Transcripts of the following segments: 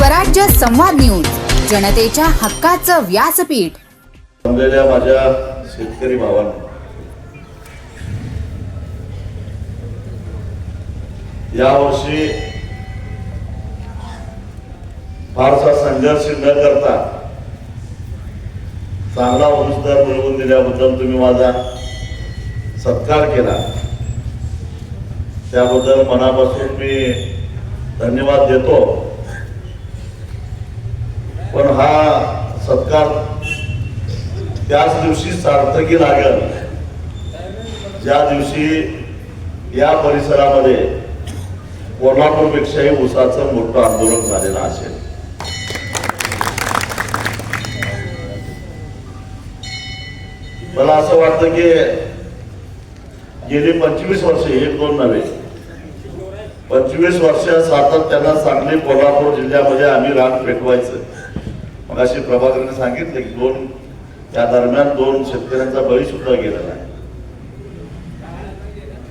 स्वराज्य संवाद न्यूज, जनतेच्या हक्काचं व्यासपीठ. जमलेल्या माझ्या शेतकरी भावांनो, यावर्षी फारसा संघर्ष न करता चांगला उंचदर मिळवून दिल्याबद्दल तुम्ही माझा सत्कार केला, त्याबद्दल मनापासून मी धन्यवाद देतो. पण हा सत्कार त्याच दिवशी सार्थकी लागेल ज्या दिवशी या परिसरामध्ये कोल्हापूरपेक्षाही ऊसाचं मोठं आंदोलन झालेलं असेल. मला असं वाटतं की गेली 25 वर्षे, 1-2 नव्हे, 25 वर्ष सातत्यानं सांगली कोल्हापूर जिल्ह्यामध्ये आम्ही रान पेटवायचं. मग अशी प्रभाकरने सांगितलं की त्या दरम्यान 2 शेतकऱ्यांचा बळी सुद्धा गेलेला आहे.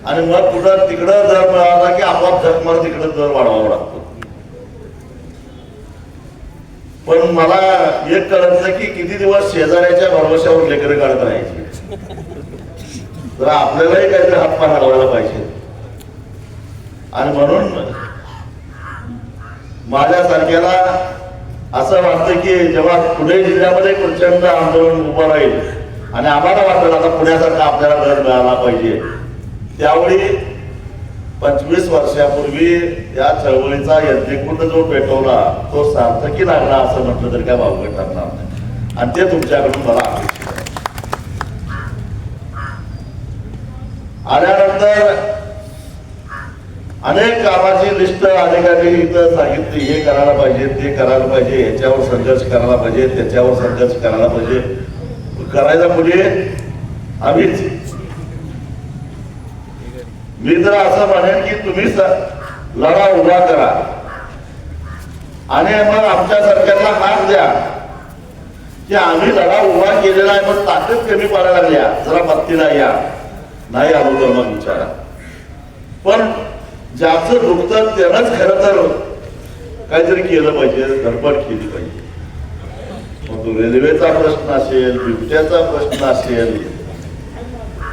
आणि मग कुठं तिकडं दर मिळाला की आपोआप जगमार तिकडं दर वाढवावा लागतो. पण मला एक कळत नाही की किती दिवस शेजाऱ्याच्या भरवशावर लेकरं काढत राहायची. तर आपल्यालाही काहीतरी हातपाय हलवायला पाहिजे. आणि म्हणून माझ्यासारख्याला असं वाटतं की जेव्हा पुणे जिल्ह्यामध्ये प्रचंड आंदोलन उभं राहील आणि आम्हाला वाटतं आता पुण्यासारखा आपल्याला दर मिळाला पाहिजे, त्यावेळी 25 वर्षापूर्वी या चळवळीचा यज्ञकुंड जो पेटवला तो सार्थकी लागला असं म्हटलं तरी काय वावगं ठरणार नाही. आणि ते तुमच्याकडून मला अपेक्षित आहे. आल्यानंतर अनेक कामाची लिस्ट अनेकांनी इथं सांगितली, हे करायला पाहिजे, ते करायला पाहिजे, याच्यावर संघर्ष करायला पाहिजे, त्याच्यावर संघर्ष करायला पाहिजे. करायला पुढे आम्हीच. मी तर असं म्हणेन की तुम्ही लढा उभा करा आणि मग आमच्या सरकारला हात द्या की आम्ही लढा उभा केलेला आहे, पण ताकद कमी पडायला लागल्या, जरा मदतीला या. नाही आलो तर मग विचारा. पण ज्याचं दुखतं त्यानंच खरं तर काहीतरी केलं पाहिजे, धडपड केली पाहिजे. मग तो रेल्वेचा प्रश्न असेल, बिबट्याचा प्रश्न असेल,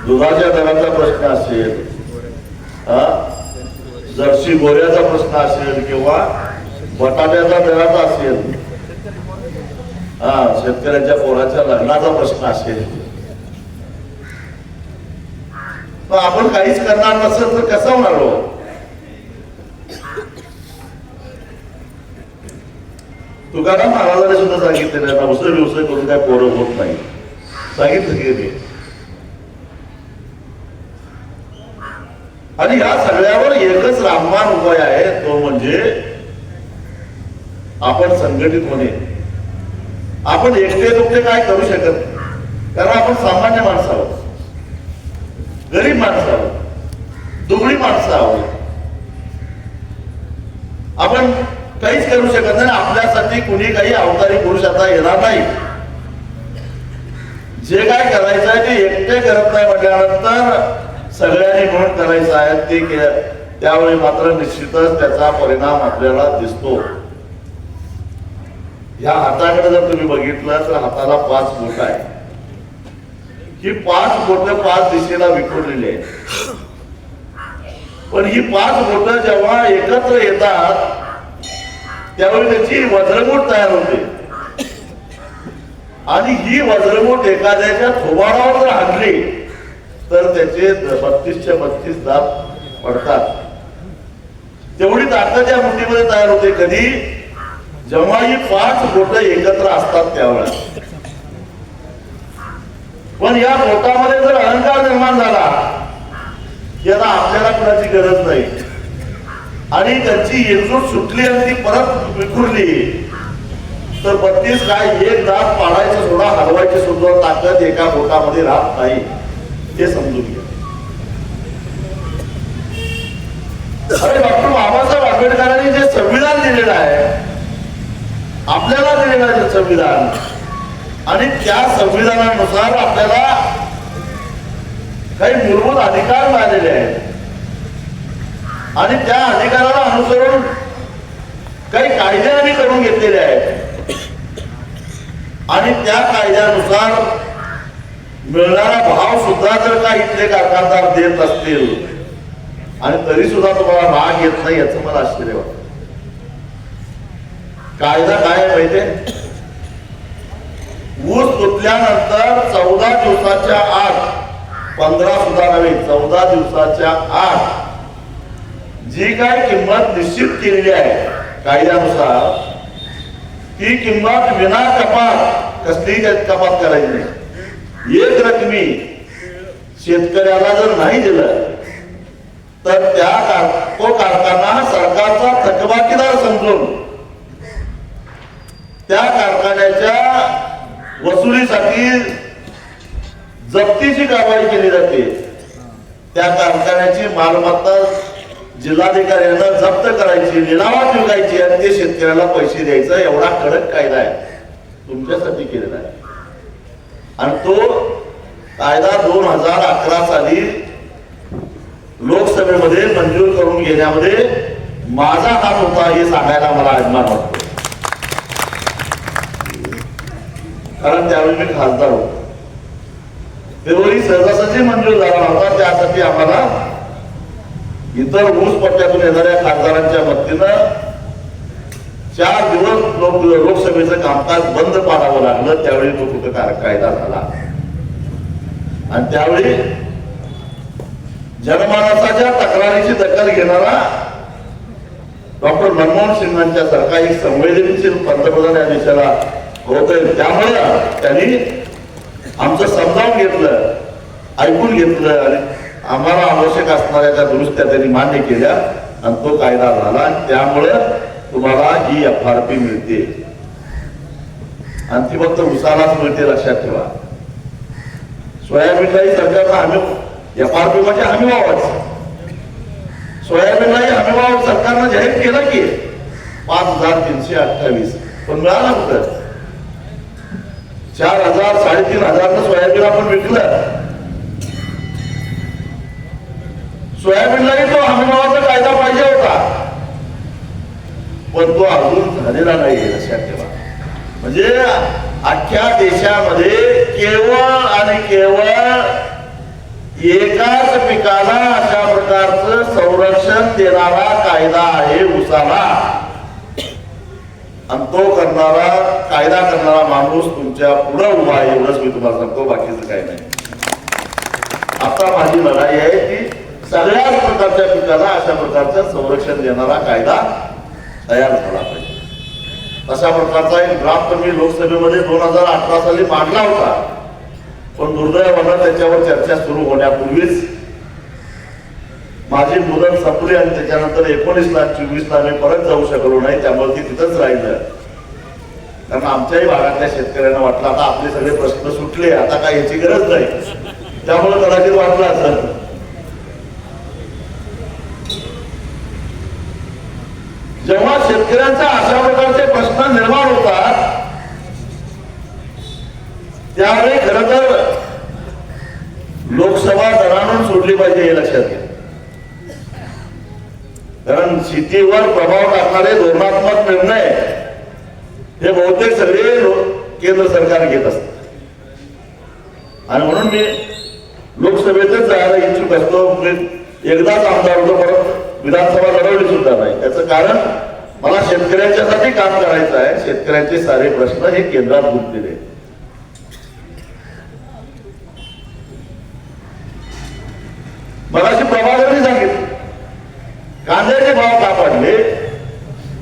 दुधाच्या दराचा प्रश्न असेल, जर्सी गोऱ्याचा प्रश्न असेल किंवा बटाट्याचा दराचा असेल, शेतकऱ्यांच्या पोराच्या लग्नाचा प्रश्न असेल, तर आपण काहीच करणार नसेल तर कसं होणार हो? तुकाराम महाराजांनी सुद्धा सांगितलेलं आहे, व्यवसाय व्यवसाय करून काय पोरं होत नाही. सांगितलं की मी. आणि या सगळ्यावर एकच रामबाण उपाय आहे, तो म्हणजे आपण संघटित होणे. आपण एकटे दुखटे काय करू शकत नाही, कारण आपण सामान्य माणसं आहोत, गरीब माणसं आहोत, दुबळी माणसं आहोत. आपण काहीच करू शकत नाही. आपल्यासाठी कुणी काही अवतारी पुरुष आता येणार नाही. जे काय करायचं आहे ते एकटे करत नाही म्हटल्यानंतर सगळ्यांनी म्हणून करायचं आहे ते त्यावेळी मात्र निश्चितच त्याचा परिणाम आपल्याला दिसतो. या हाताकडे जर तुम्ही बघितलं तर हाताला 5 बोट आहे. ही 5 बोट 5 दिशेला विखुरलेली आहे. पण ही 5 बोट जेव्हा एकत्र येतात त्यावेळी त्याची वज्रमूठ तयार होते. आणि ही वज्रमूठ एखाद्याच्या थोबाडावर जर हाणली तर त्याचे 32च्या 32 दात पडतात. तेवढी ताकद या मुठीमध्ये तयार होते. कधी? जेव्हा ही 5 बोट एकत्र असतात त्यावेळेस. पण या बोटामध्ये जर अहंकार निर्माण झाला की आता आपल्याला कुणाची गरज नाही आणि त्यांची एकजूट सुटली आणि ती परत विखुरली तर 32 काय एक दात पाडायचं सोडा, हलवायची सुद्धा ताकद एका बोटामध्ये राहत नाही. ते समजून घ्या. अरे डॉक्टर बाबासाहेब आंबेडकरांनी जे संविधान दिलेलं आहे, आपल्याला दिलेलं आहे संविधान, आणि त्या संविधानानुसार आपल्याला काही मूलभूत अधिकार मिळालेले आहेत आणि त्या अधिकाराला अनुसरून काही कायदे आम्ही करून घेतलेले आहेत आणि त्या कायद्यानुसार मिळणारा भाव सुद्धा जर का इथले कारखानदार देत असतील आणि तरी सुद्धा तुम्हाला राग येत नाही याचं मला आश्चर्य वाटतं. कायदा काय आहे माहितीये? ऊस तुटल्यानंतर 14 दिवसाच्या आत, 15 सुद्धा नव्हे, 14 दिवसाच्या आत जी काय किंमत निश्चित केलेली आहे कायद्यानुसार, ती किंमत विना कपात, कसलीही कपात करायची नाही. एक रकमी शेतकऱ्याला जर नाही दिलं तर तो कारखाना सरकारचा थकबाकीदार समजून त्या कारखान्याच्या वसुलीसाठी जप्तीची कारवाई केली जाते. त्या कारखान्याची मालमत्ता जिल्हाधिकाऱ्यांना जप्त करायची, निलावात विकायची आणि ते शेतकऱ्याला पैसे द्यायचा, एवढा कडक कायदा आहे तुमच्यासाठी केलेला आहे. आणि तो कायदा 2011 साली लोकसभेमध्ये मंजूर करून घेण्यामध्ये माझा हात होता हे सांगायला मला अभिमान वाटतो. कारण त्यावेळी मी खासदार होतो. त्यावेळी सहजासहजी मंजूर झाला होता. त्यासाठी आम्हाला इतर ऊस पट्ट्यातून येणाऱ्या खासदारांच्या मदतीनं 4 दिवस लोकसभेचं कामकाज बंद पाडावं लागलं. त्यावेळी तो कुठं कायदा झाला आणि त्यावेळी जनमानसाच्या तक्रारीची दखल घेणारा डॉक्टर मनमोहन सिंगांच्या सारखा एक संवेदनशील पंतप्रधान या देशाला होते. त्यामुळे त्यांनी आमचं समजावून घेतलं, ऐकून घेतलं आणि आम्हाला आवश्यक असणाऱ्या त्या दुरुस्त्या त्यांनी मान्य केल्या आणि तो कायदा झाला. आणि त्यामुळे तुम्हाला ही FRP मिळते आणि ती फक्त उसालाच मिळते, लक्षात ठेवा. सोयाबीनलाही सरकारनं हमी, FRP म्हणजे हमी भावच, सोयाबीनलाही हमी भाव सरकारनं जाहीर केला की 5,328, पण मिळाला कुठं? 4,000 3,500 सोयाबीन आपण विकलं. सोयाबीनलाही तो हमीभावाचा कायदा पाहिजे होता, पण तो अजून झालेला नाही, लक्षात ठेवा. म्हणजे अख्ख्या देशामध्ये केवळ आणि केवळ एकाच पिकाला अशा प्रकारचं संरक्षण देणारा कायदा आहे ऊसाला. आणि तो करणारा, कायदा करणारा माणूस तुमच्या पुढे उभा आहे, एवढंच मी तुम्हाला सांगतो, बाकीचं काही नाही. आता माझी लढाई आहे की सगळ्याच प्रकारच्या पिकाला अशा प्रकारचं संरक्षण देणारा कायदा तयार झाला पाहिजे. अशा प्रकारचा एक ड्राफ्ट मी लोकसभेमध्ये 2018 साली मांडला होता, पण दुर्दैवानं त्याच्यावर चर्चा सुरू होण्यापूर्वीच माझी मुदत संपली आणि त्याच्यानंतर 19 आणि 24 मी परत जाऊ शकलो नाही. त्यामुळे ती तिथंच राहिलं. कारण आमच्याही भागातल्या शेतकऱ्यांना वाटलं आता आपले सगळे प्रश्न सुटले, आता काय याची गरज नाही, त्यामुळे कदाचित वाटलं असं. जेव्हा शेतकऱ्यांचा अशा प्रकारचे प्रश्न निर्माण होतात त्यावेळी खरं तर लोकसभा दणाणून सोडली पाहिजे, हे लक्षात घ्या. कारण शेतीवर प्रभाव टाकणारे धोरणात्मक निर्णय हे बहुतेक सगळे केंद्र सरकार घेत असतात. आणि म्हणून मी लोकसभेतच जायला इच्छुक असतो. एकदाच आमदार होतो, परत विधानसभा लढवली सुद्धा नाही. त्याचं कारण मला शेतकऱ्यांच्यासाठी काम करायचं आहे. शेतकऱ्यांचे सारे प्रश्न हे केंद्रात गुंतलेले आहेत. मगाशी प्रभाकरनी सांगितलं कांद्याचे भाव का पडले,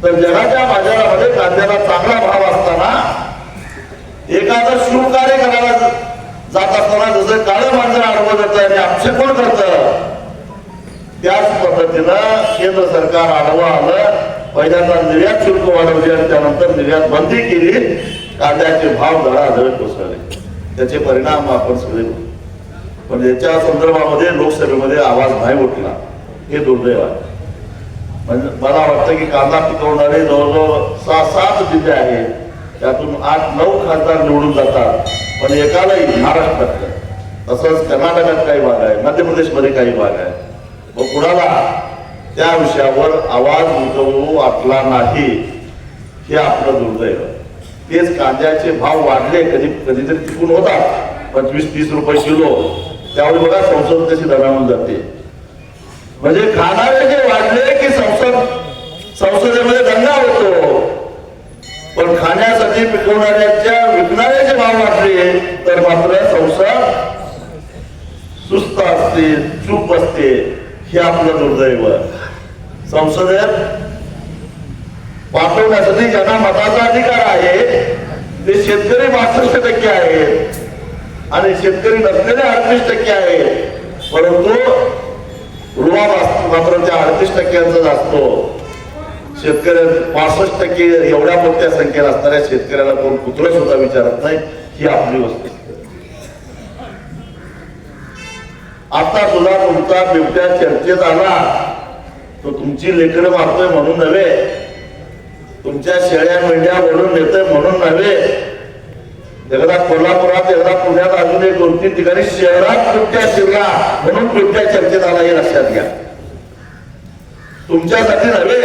तर जगाच्या बाजारामध्ये कांद्याला चांगला भाव असताना एखादं शुभकार्य करायला जात असताना जसं काळं मांजर आडवं जातं आणि आक्षेपण करतं, त्याच पद्धतीनं केंद्र सरकार आडवं आलं. पहिल्यांदा निर्यात शुल्क वाढवली आणि त्यानंतर निर्यात बंदी केली. कांद्याचे भाव धडाधड कोसळले. त्याचे परिणाम आपण सगळे, पण याच्या संदर्भामध्ये लोकसभेमध्ये आवाज नाही उठला, हे दुर्दैव आहे. म्हणजे मला वाटतं की कांदा पिकवणारे जवळजवळ 6-7 जिल्हे आहेत, त्यातून 8-9 खासदार निवडून जातात, पण एकालाही महाराष्ट्रात, तसंच कर्नाटकात काही भाग आहे, मध्य प्रदेशमध्ये काही भाग आहे, व कुणाला त्या विषयावर आवाज उठवू वाटला नाही. हे आपलं दुर्दैव. तेच कांद्याचे भाव वाढले, कधीतरी टिकून होतात 25-30 रुपये किलो. त्यावेळी बघा संसद कशी दणावून जाते. म्हणजे खाणारे जे वाढले की संसदेमध्ये दंगा होतो, पण खाण्यासाठी पिकवणाऱ्याच्या विकणाऱ्याचे भाव वाढले तर मात्र संसद सुस्त असते, चूप असते. हे आपलं दुर्दैव. संसदेत पाठवण्यासाठी ज्यांना मताचा अधिकार आहे ते शेतकरी 62% आहेत आणि शेतकरी नसलेले 38% आहेत. परंतु रुवा मात्र त्या 38% असतो. शेतकऱ्या 65% एवढ्या मोठ्या संख्येला असणाऱ्या शेतकऱ्याला कोण कुत्रं सुद्धा विचारत नाही. ही आपली वस्तू. आता सुद्धा तुमचा बिबट्या चर्चेत आला तो तुमची लेकरं मारतोय म्हणून नव्हे, तुमच्या शेळ्या मेंढ्या ओढून नेतोय म्हणून नव्हे. एकदा कोल्हापुरात, एकदा पुण्यात, अजून 2-3 ठिकाणी शहरात बिबट्या शिरला म्हणून बिबट्या चर्चेत आला. हे लक्षात घ्या. तुमच्यासाठी नव्हे,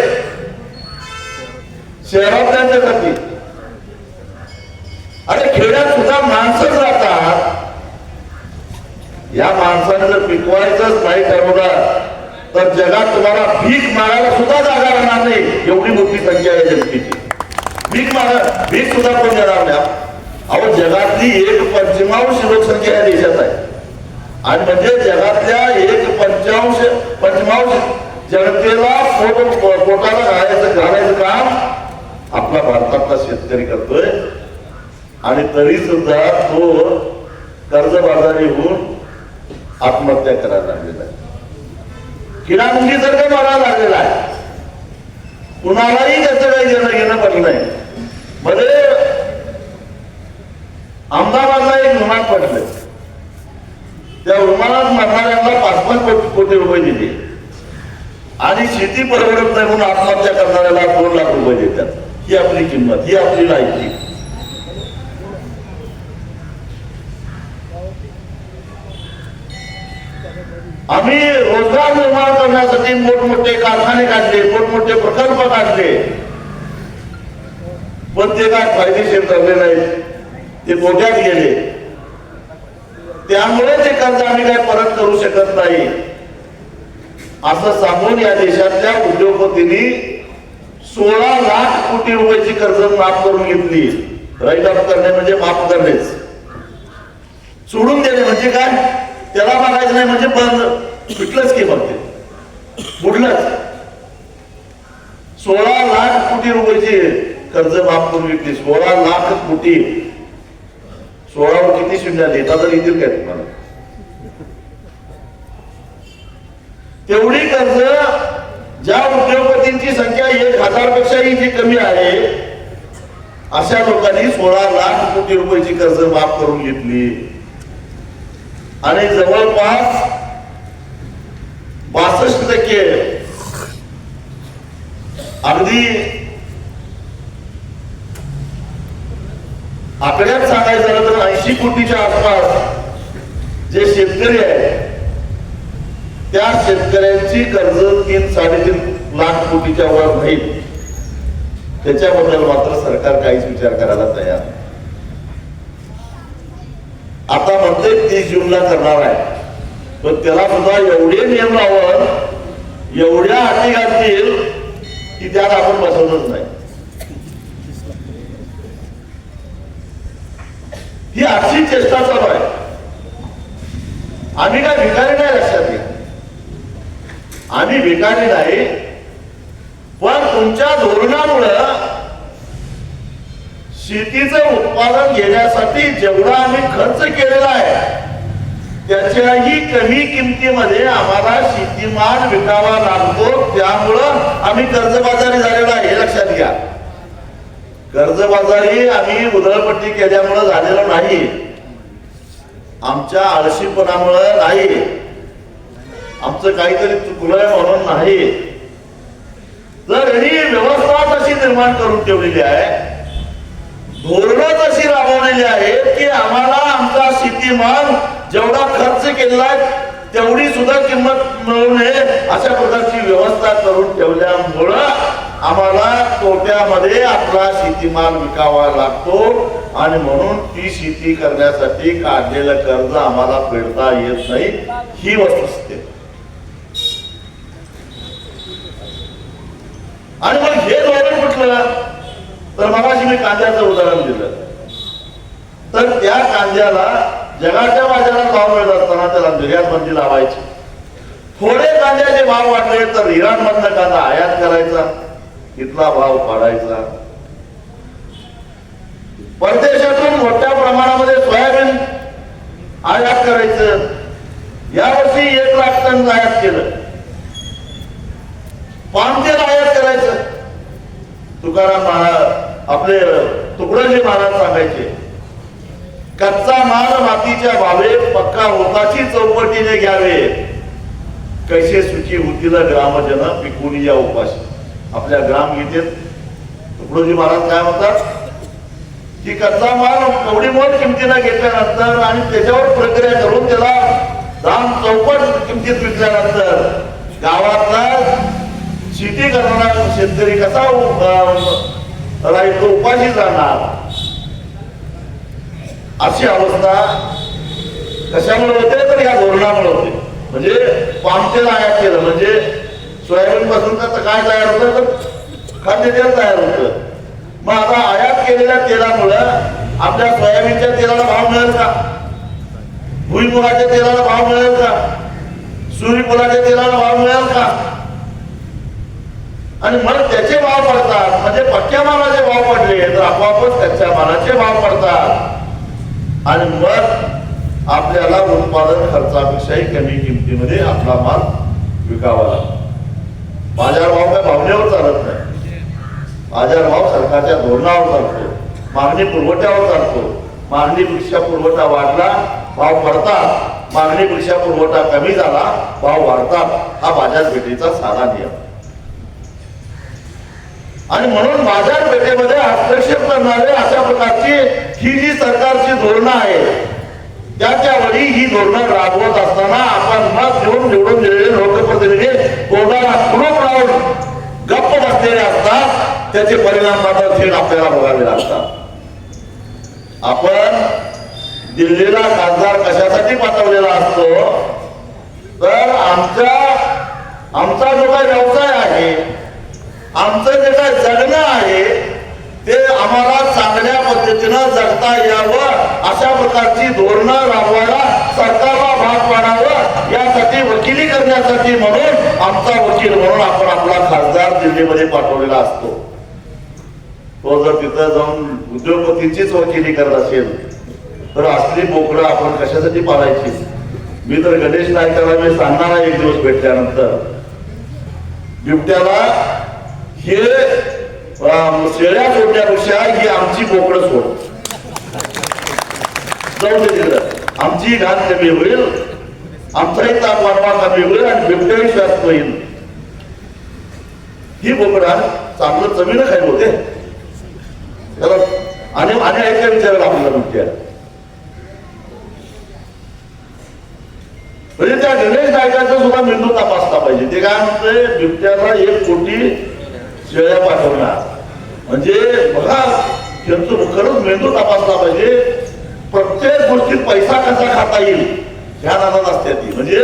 शहरातल्यासाठी. अरे खेड्यात सुद्धा माणसं जातात. या माणसाने जर पिकवायचंच नाही ठरवलं तर जगात तुम्हाला भीक मागायला सुद्धा जागा राहणार नाही. एवढी मोठी संख्या आहे जनतेची. भीक सुद्धा कोण देणार नाही. अहो, जगातली 1/5 लोकसंख्या या देशात आहे आणि म्हणजे जगातल्या 1/5 जनतेला पोटाला घालायचं काम आपला भारतातला शेतकरी करतोय. आणि तरी सुद्धा तो कर्जबाजारी होऊन आत्महत्या करायला लागलेला आहे. किडामुंगी सारखं मारायला लागलेला आहे. कुणालाही त्याचं काही घेणं पडलं नाही. मध्ये अहमदाबादला एक विमान पडलं. त्या विमानात मरणाऱ्यांना 5-5 कोटी रुपये दिले आणि शेती परवडत नाही म्हणून आत्महत्या करणाऱ्याला 2 लाख रुपये देतात. ही आपली किंमत, ही आपली लायकी. आम्ही रोजगार निर्माण करण्यासाठी मोठमोठे कारखाने काढले, मोठमोठे प्रकल्प काढले, पण ते काय फायदेशीर ठरले नाहीत. ते तोट्यात गेले. त्यामुळे ते कर्ज आम्ही काय परत करू शकत नाही असं सांगून या देशातल्या उद्योगपतींनी 16 लाख कोटी रुपयाची कर्ज माफ करून घेतली. राईट ऑफ करणे म्हणजे माफ करणेच. सोडून देणे म्हणजे काय? त्याला बघायचं नाही म्हणजे बंद, पिटलंच की मग ते बुडलंच. 16 लाख कोटी रुपयाची कर्ज माफ करून घेतली. 16 लाख कोटी. 16 वर किती शून्य देता तर येतील काय तुम्हाला? तेवढी कर्ज ज्या उद्योगपतींची संख्या 1000 पेक्षाही जी कमी आहे अशा लोकांनी 16 लाख कोटी रुपयाची कर्ज माफ करून घेतली आणि जवळपास 62% अगदी आकड्यात सांगायचं झालं तर 80 कोटीच्या आसपास जे शेतकरी आहेत त्या शेतकऱ्यांची कर्ज 3-3.5 लाख कोटीच्या वर नाहीत. त्याच्याबद्दल मात्र सरकार काहीच विचार करायला तयार. आता म्हणते 30 जूनला करणार आहे, पण त्याला सुद्धा एवढे नियम लावून एवढ्या अटी घालतील की त्यात आपण बसवतच नाही. ही अशी चेष्टा चालू आहे. आम्ही काय भिकारी नाही, लक्षात घ्या. आम्ही भिकारी नाही, पण तुमच्या धोरणामुळं शेतीचं उत्पादन घेण्यासाठी जेवढा आम्ही खर्च केलेला आहे त्याच्याही कमी किमतीमध्ये आम्हाला शेतीमाल विकावा लागतो. त्यामुळं आम्ही कर्जबाजारी झालेलो आहे, हे लक्षात घ्या. कर्जबाजारी आम्ही उधळपट्टी केल्यामुळं झालेलं नाही, आमच्या आळशीपणामुळं नाही, आमचं काहीतरी चुकलंय म्हणून नाही. जर ही व्यवस्था तशी निर्माण करून ठेवलेली आहे, धोरणं तशी राबवलेली आहेत की आम्हाला आमचा शेतीमाल जेवढा खर्च केलेला तेवढी सुद्धा किंमत मिळू नये अशा प्रकारची व्यवस्था करून ठेवल्यामुळं आम्हाला तोट्यामध्ये आपला शेतीमाल विकावा लागतो आणि म्हणून ती शेती करण्यासाठी काढलेलं कर्ज आम्हाला फेडता येत नाही, ही वस्तुस्थिती. आणि मग हे धोरण कुठलं, तर मगाशी मी कांद्याचं उदाहरण दिलं. तर त्या कांद्याला जगाच्या बाजारात भाव मिळत असताना त्याला निर्यात बंदी लावायची. थोडे कांद्याचे भाव वाढले तर इराण मधनं कांदा आयात करायचा, इथला भाव पाडायचा. परदेशातून मोठ्या प्रमाणामध्ये सोयाबीन आयात करायचं. यावर्षी 1 लाख टन आयात केलं. पाम तेल आयात करायचं. तुकाराम महाराज आपले तुकडोजी महाराज सांगायचे, कच्चा माल मातीच्या भावे, पक्का होताची चौकटीने घ्यावे, कैसे सुखी होतील ग्रामजन पिकून या उपाशी. आपल्या ग्रामगीतेत तुकडोजी महाराज काय म्हणतात की कच्चा माल एवढी मोठ किमतीनं घेतल्यानंतर आणि त्याच्यावर प्रक्रिया करून त्याला दाम चौपट किमतीत विकल्यानंतर गावातला शेती करणारा शेतकरी कसा राहील, तो उपाशी जाणार. अशी अवस्था कशामुळे होते, तर या धोरणामुळे होते. म्हणजे पामतेल आयात केलं म्हणजे सोयाबीन पासून काय तयार होतं, तर खाद्यतेल तयार होतं. मग आता आयात केलेल्या तेलामुळं आपल्या सोयाबीनच्या तेलाला भाव मिळेल का, भुईमुगाच्या तेलाला भाव मिळेल का, सूर्यफुलाच्या तेलाला भाव मिळेल का. आणि मग त्याचे भाव पडतात. म्हणजे पक्क्या मालाचे भाव पडले तर आपोआपच कच्च्या मालाचे भाव पडतात. आणि मग आपल्याला उत्पादन खर्चापेक्षाही कमी किमतीमध्ये आपला माल विकावा लागतो. बाजारभाव काय भावनेवर चालत नाही. बाजारभाव सरकारच्या धोरणावर चालतो, मागणी पुरवठ्यावर चालतो. मागणीपेक्षा पुरवठा वाढला भाव पडतात, मागणीपेक्षा पुरवठा कमी झाला भाव वाढतात. हा बाजारपेठेचा साधा नियम. आणि म्हणून बाजारपेठेमध्ये हस्तक्षेप करणारे अशा प्रकारची ही जी सरकारची धोरणं आहे, त्याच्यावरी ही धोरणं राबवत असताना आपण मत देऊन निवडून दिलेले लोकप्रतिनिधी तोंडाला कुलूप लावून गप्प बसलेले असतात. त्याचे परिणाम मात्र थेट आपल्याला बघावे लागतात. आपण दिल्लीला खासदार कशासाठी पाठवलेला असतो, तर आमचा जो काही व्यवसाय आहे, आमचं जे काय जगणं आहे ते आम्हाला चांगल्या पद्धतीनं जगता यावं अशा प्रकारची धोरणं राबवायला सरकारला भाग पाडावं, यासाठी वकिली करण्यासाठी म्हणून आमचा वकील म्हणून आपण आपला खासदार दिल्लीमध्ये पाठवलेला असतो. तो जर तिथं जाऊन उद्योगपतींचीच वकिली करत असेल तर असली बोकडं आपण कशासाठी पाळायची. मी तर गणेश नायकाला मी सांगणार आहे एक दिवस भेटल्यानंतर, बिबट्याला हे शेळ्या सोडण्यापेक्षा ही आमची बोकडं सोड, जाऊ दे तिकडं. आमची घाण कमी होईल, आमचाही ताप वाढवा कमी होईल आणि बिबट्याही श्वास होईल. ही बोकडा चांगलं चवीनं खायला होते त्याला. आणि ऐका विचारायला आपल्याला बिबट्या म्हणजे त्या गणेश नायकाचा सुद्धा मेंदू तपासला पाहिजे. ते काय म्हणतंय, बिबट्याला 1 कोटी शेळ्या पाठवणार म्हणजे बघा, त्यांचं खरंच मेंदू तपासला पाहिजे. प्रत्येक गोष्टीत पैसा कसा खाता येईल ह्या नादात असते ती. म्हणजे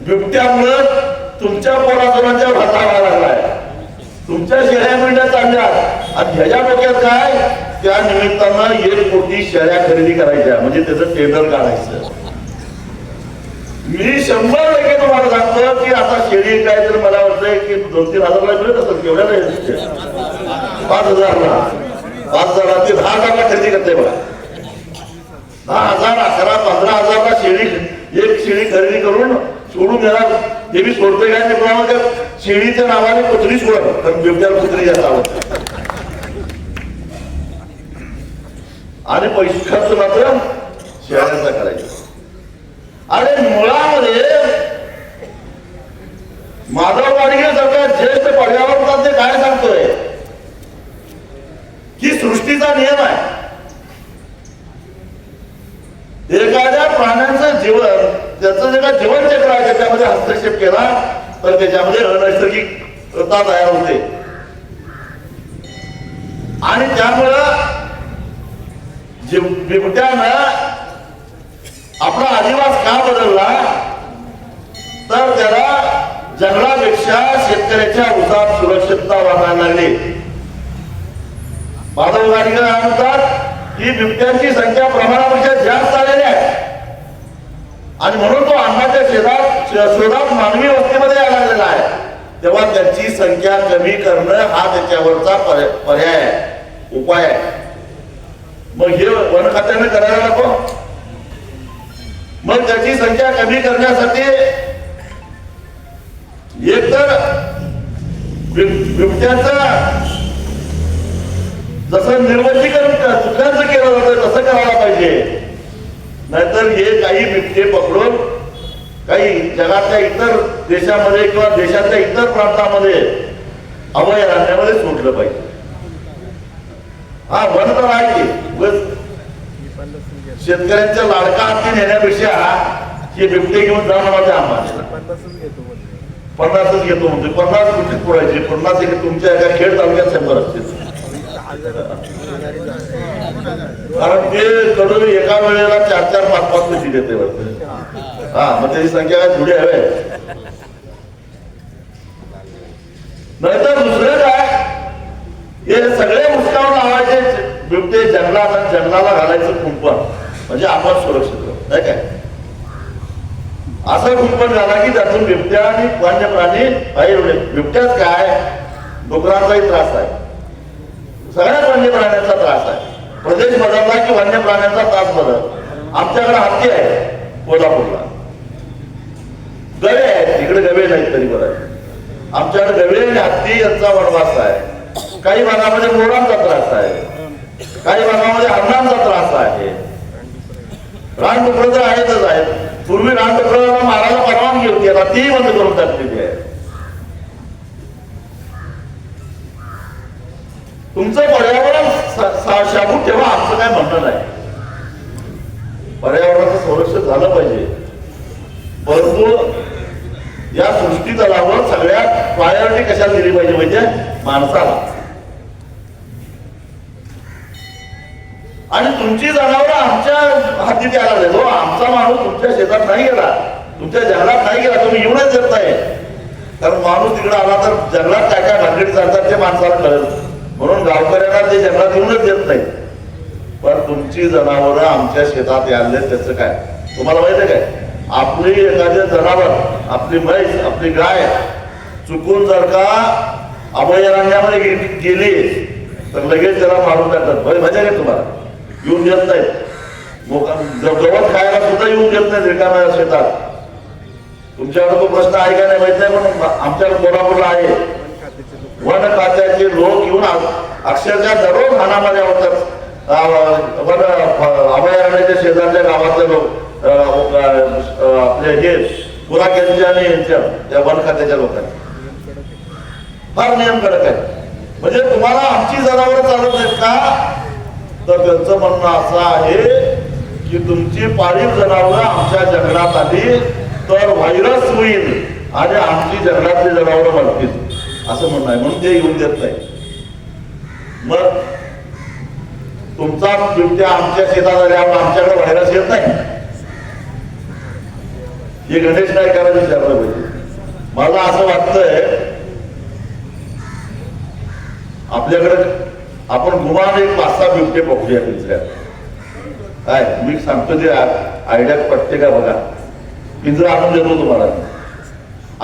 बिबट्यामुळं तुमच्या पोरासोरांच्या भाता व्हायला लागलाय, तुमच्या शेळ्या मेंढ्या चालल्यात आणि ह्याच्या डोक्यात काय, त्या निमित्तानं 1 कोटी शेळ्या खरेदी करायच्या म्हणजे त्याचं टेंडर काढायचं. मी 100% तुम्हाला सांगतो की आता शेळी काय तर मला वाटतंय की 2-3 हजारला मिळत असेल. केवढ्याला 5,000ला 5,000 ते 10,000ला खरेदी करते बघा. 10,000, 11, 15,000ला शेळी, एक शेळी खरेदी करून सोडून देणार. हे मी सोडतोय काय ते कोणाला शेळीच्या नावाने कुत्री सोडत, कारण बिबट्याला कुत्री जास्त आवडते. आणि पैसे खर्च मात्र शेळ्यांचा करायचा. अरे मुळामध्ये माधव गाडगे सरकार ज्येष्ठ पर्यावरण काय सांगतोय की सृष्टीचा नियम आहे, एखाद्या प्राण्यांचं जीवन, त्याचं जे काय जीवनचक्र आहे त्याच्यामध्ये हस्तक्षेप केला तर त्याच्यामध्ये अनैसर्गिकता तयार होते. आणि त्यामुळं बिबट्यानं आपला अधिवास का बदलला तर त्याला जंगलापेक्षा शेतकऱ्याच्या उसात सुरक्षितता वाटायला लागली. माधव गाडगीकर म्हणतात की बिबट्यांची संख्या प्रमाणापेक्षा जास्त झालेली आहे आणि म्हणून तो अन्नाच्या शोधात मानवी वस्तीमध्ये यायला लागलेला आहे. तेव्हा त्याची संख्या कमी करणं हा त्याच्यावरचा पर्याय आहे, उपाय आहे. मग हे वन खात्याने करायला नको. मग त्याची संख्या कमी करण्यासाठी एकतर बिबट्याचं जसं निर्वंशीकरण चुकांचं केलं जातं तसं करायला पाहिजे. नाहीतर हे काही बिबटे पकडून काही जगातल्या इतर देशामध्ये किंवा देशाच्या इतर प्रांतामध्ये अभयारण्यामध्ये सोडलं पाहिजे. हा वन तर आहे की शेतकऱ्यांच्या लाडका हाती नेण्यापेक्षा हे बिबटे घेऊन जाऊन माझ्या आम्हाला 50च घेतो म्हणतो. 50 कुठे पुरायचे 50 एक तुमच्या एका खेड तालुक्यात 100 असतील. कारण ते कडून एका वेळेला 4-4, 5-5 कशी देते वाटतं. हा मग त्याची संख्या काय थोडी हवे. नाहीतर दुसरं काय हे सगळे मुस्कावून लावायचे बिबटे जंगलात आणि जंगलाला घालायचं कुंपण म्हणजे आपण सुरक्षित राहू नाही काय. असं कुंपण झाला की त्यातून बिबट्या आणि वन्य प्राणी बाहेर. बिबट्याच काय डुकरांचाही त्रास आहे, सगळ्याच वन्य प्राण्यांचा त्रास आहे. प्रदेश बदलला की वन्य प्राण्यांचा त्रास बदल. आमच्याकडे हत्ती आहे कोल्हापूरला, गवे आहेत इकडे गवे नाहीत तरी बरं आहे. आमच्याकडे गवे आणि हत्ती यांचा वनवास आहे. काही भागामध्ये मोरांचा त्रास आहे, काही भागामध्ये हरणांचा त्रास आहे. रानडुकरं तर आहेतच आहेत. पूर्वी रानडुकरांना मारायला परवानगी होती, आता तीही बंद करून टाकलेली आहे. तुमचं पर्यावरण शाबूत ठेवा आमचं काय म्हणणं नाही. पर्यावरणाचं संरक्षण झालं पाहिजे, परंतु या सृष्टी तलावर सगळ्यात प्रायोरिटी कशाला दिली पाहिजे म्हणजे माणसाला. आणि तुमची जनावर आमच्या हाती द्यायला लागले. जो आमचा माणूस तुमच्या शेतात नाही गेला, तुमच्या जंगलात नाही गेला, तुम्ही येऊनच देत नाही. कारण माणूस तिकडे आला तर जंगलात काय काय भानगडी चालतात ते माणसाला कळेल म्हणून गावकऱ्यांना ते जंगलात येऊनच देत नाही. पण तुमची जनावर आमच्या शेतात यायला त्याचं काय तुम्हाला माहिती आहे काय. आपली एखादे जनावर, आपली म्हैस, आपली गाय चुकून जर का अभयारण्यामध्ये गेली तर लगेच त्याला मारून टाकतात. मजा आहे तुम्हाला, येऊन देत नाहीत. गवत खायला सुद्धा येऊन देत नाही रिकाम्या शेतात. तुमच्याकडे तो प्रश्न आहे का नाही माहित नाही, पण आमच्याकडे कोल्हापूरला आहे. वन खात्याचे लोक येऊन अक्षरशः दररोज हाणामाऱ्या होतात. अभयारण्याच्या शेजारच्या गावातले लोक आपले हे पुराक्यांच्या आणि यांच्या त्या वन खात्याच्या लोकांचे फार नियम कडक आहे. म्हणजे तुम्हाला आमची जनावर चालत नाहीत का तर त्यांचं म्हणणं असं आहे की तुमची पाळीव जनावर आमच्या जंगलात आली तर व्हायरस होईल आणि आमची जंगलातली जनावर मरतील असं म्हणणं आहे. म्हणून ते येऊन देत नाही. मग तुमचा बिबट्या आमच्या शेतात आल्यावर आमच्याकडे व्हायरस येत नाही हे गणेश नाईकाला विचारलं पाहिजे. मला असं वाटतंय आपल्याकडे आपण गुमान एक 5-6 बिबटे पकडूया पिंजऱ्यात. काय मी सांगतो ते आयडिया पटते का बघा. पिंजरा आणून देतो तुम्हाला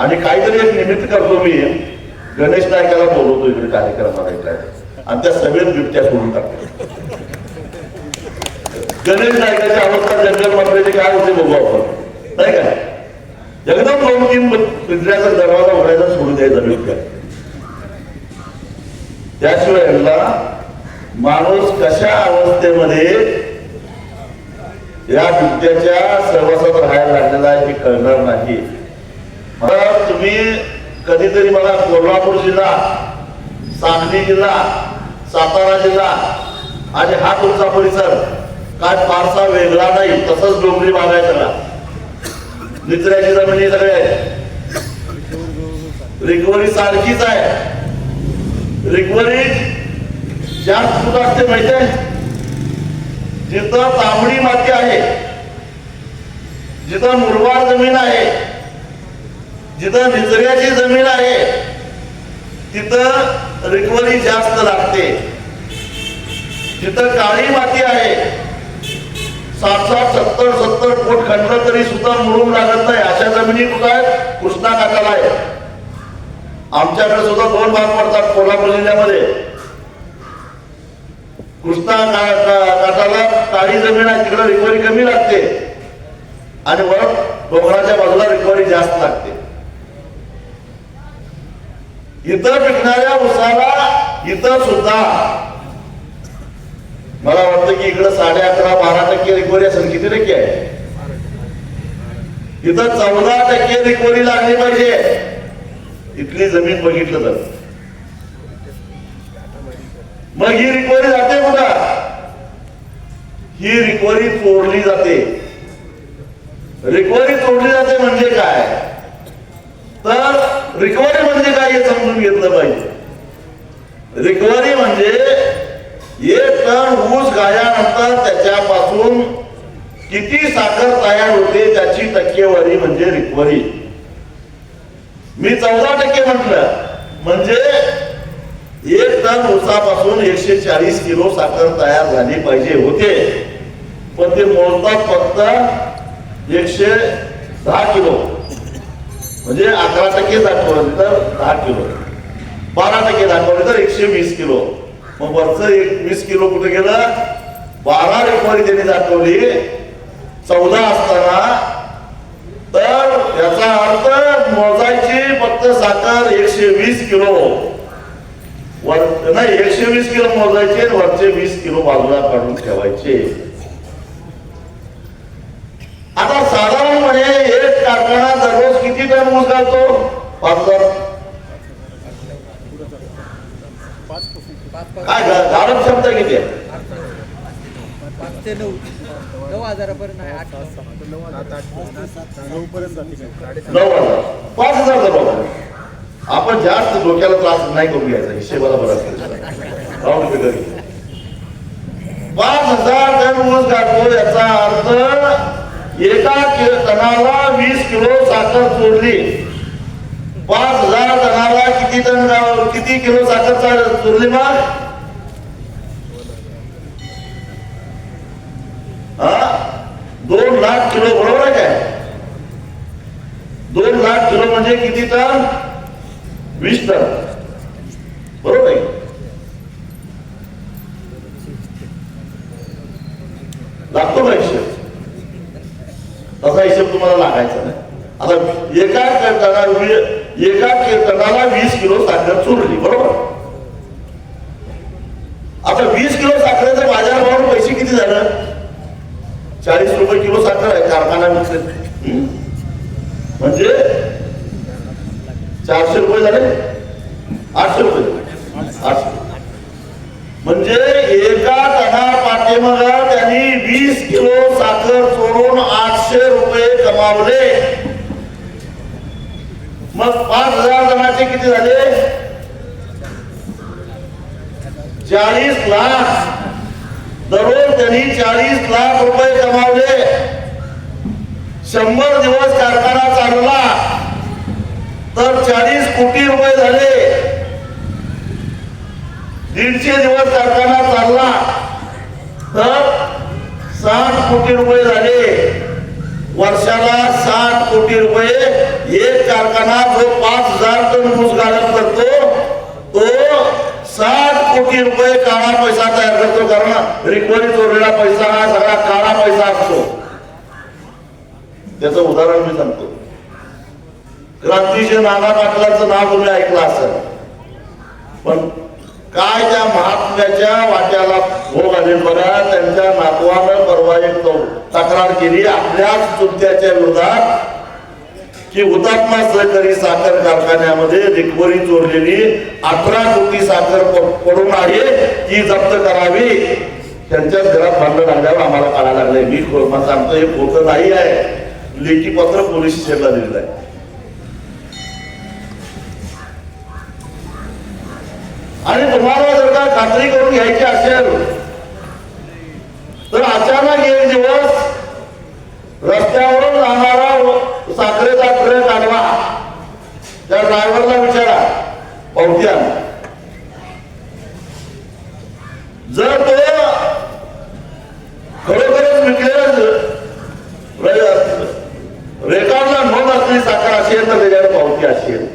आणि काहीतरी एक निमित्त करतो. मी गणेश नाईकाला बोलवतो इकडे कार्यक्रमाला आणि त्या सगळ्यात बिबट्या सोडून टाकतो. गणेश नाईकाची अवस्था जंगल मंत्र्याची काय होते बघू आपण नाही का. एकदम 2-3 पिंजऱ्याचा दरवाजा उघडायचा सोडून द्यायचा बिबट्या. त्याशिवाय माणूस कशा अवस्थेमध्ये या बिबट्याच्या सहवासात राहायला लागलेला आहे हे कळणार नाही. तुम्ही कधीतरी मला कोल्हापूर जिल्हा, सांगली जिल्हा, सातारा जिल्हा आणि हा तुमचा परिसर काय फारसा वेगळा नाही. तसंच डोंगरी भाग आहे सगळा, निचऱ्याची जमिनी सगळे आहेत. रिकव्हरी सारखीच आहे. रिकव्हरी जास्त कुठं असते माहितीये? जिथं तांबडी माती आहे, जिथं मुरमाड जमीन आहे, जिथं निचऱ्याची जमीन आहे, तिथं रिकव्हरी जास्त लागते. जिथं काळी माती आहे, 60-60, 70-70 फूट खंड तरी सुद्धा मुरुम लागत नाही, अशा जमिनी कुठं आहेत? कृष्णा काठाला आहे. आमच्याकडे सुद्धा 2 भाग पडतात कोल्हापूर जिल्ह्यामध्ये. कृष्णा काठाला काळी जमीन आहे, तिकडे रिकव्हरी कमी लागते, आणि वर डोंगराच्या बाजूला रिकव्हरी जास्त लागते. इथं पिकणाऱ्या ऊसाला इथं सुद्धा मला वाटतं की इकडं 11.5-12% रिकव्हरी असेल. किती टक्के आहे? इथं 14% रिकव्हरी लागली पाहिजे. इथली जमीन बघितलं तर मग ही रिकव्हरी जाते कुठं? ही रिकव्हरी चोरली जाते. रिकव्हरी चोरली जाते म्हणजे काय? तर रिकव्हरी म्हणजे काय हे समजून घेतलं पाहिजे. रिकव्हरी म्हणजे 1 टन ऊस गाळल्यानंतर त्याच्यापासून किती साखर तयार होते त्याची टक्केवारी म्हणजे रिकव्हरी. मी 14% म्हटलं म्हणजे 1 टन ऊसापासून 140 किलो साखर तयार झाली पाहिजे होते, पण ते मोजतात फक्त 110 किलो, म्हणजे 11% दाखवलं तर 10 किलो, 12% दाखवलं तर 120 किलो. मग वरचं 20 किलो कुठे गेलं? 12 रिकव्हरी त्यांनी दाखवली 14 असताना. तर याचा अर्थ मोजायची फक्त साखर 120 किलो नाही, 120 किलो मोजायचे, वरचे 20 किलो बाजूला काढून ठेवायचे. आता साधारणपणे एक कारखाना दररोज किती टन ऊस घालतो? 5,000. काय गाळप क्षमता किती आहे? 5 ते 9,000 आहे. 9,000. 5,000 बरोबर. आपण जास्त डोक्याला त्रास नाही करून घ्यायचा, हिशेबाला बरं असेल. राऊंड फिगर 5,000 टन ऊस घालतो, याचा अर्थ एका टनाला 20 किलो साखर चोरली. 5,000 टनाला किती किलो साखर चोरली? मग 2 लाख किलो, बरोबर आहे काय? 2 लाख किलो म्हणजे किती टन? 20 टन, बरोबर आहे. लागतो का हिशेब? तसा हिशेब तुम्हाला लागायचा नाही. आता एका टनाला 20 किलो साखर चोरली, बरोबर. आता 20 किलो साखरेचा बाजारभाव पैसे किती झालं? 40 रुपये किलो साखर आहे कारखाना विकले, म्हणजे 400 रुपये झाले, 800 रुपये, 800. म्हणजे एका टना पाठीमाग त्यांनी 20 किलो साखर चोरून 800 रुपये कमावले. मग 5,000 टनाचे किती झाले? 40 लाख. दररोज त्यांनी 40 लाख रुपये कमावले. 100 दिवस कारखाना चालला तर 40 कोटी रुपये झाले. 150 दिवस कारखाना चालला तर 60 कोटी रुपये झाले. वर्षाला 60 कोटी रुपये. एक कारखाना जो 5,000 टन ऊस गाळप करतो तो 60 कोटी रुपये काळा पैसा तयार करतो. कारण रिकव्हरी चोरलेला पैसा हा सगळा काळा पैसा असतो. त्याचं उदाहरण मी सांगतो. क्रांतीचे नाना पाटलांचं नाव तुम्ही ऐकलं असेल, पण काय त्या महात्म्याच्या वाट्याला भोग आले बघा. त्यांच्या नातवानं परवा एक तक्रार केली आपल्याच चुलत्याच्या विरोधात की हुतात्मा सहकारी साखर कारखान्यामध्ये रिकव्हरी चोरलेली 18 कोटी साखर पडून आहे, ती जप्त करावी. त्यांच्याच घरात भांडण लागल्यावर आम्हाला कळायला लागलंय. मी सांगतो हे खोटं नाही आहे. लेखी पत्र पोलीस स्टेशनला दिलेलं आहे. आणि तुम्हाला जर का खात्री करून घ्यायची असेल तर अचानक एक दिवस रस्त्यावरून जाणारा साखरेचा ट्रक आडवा, त्या ड्रायव्हरला विचारा पावत्या, जर तो खरोखरच विकलेलं रेकॉर्डला नोंद असलेली साखर असेल तर त्याच्यावर पावती असेल.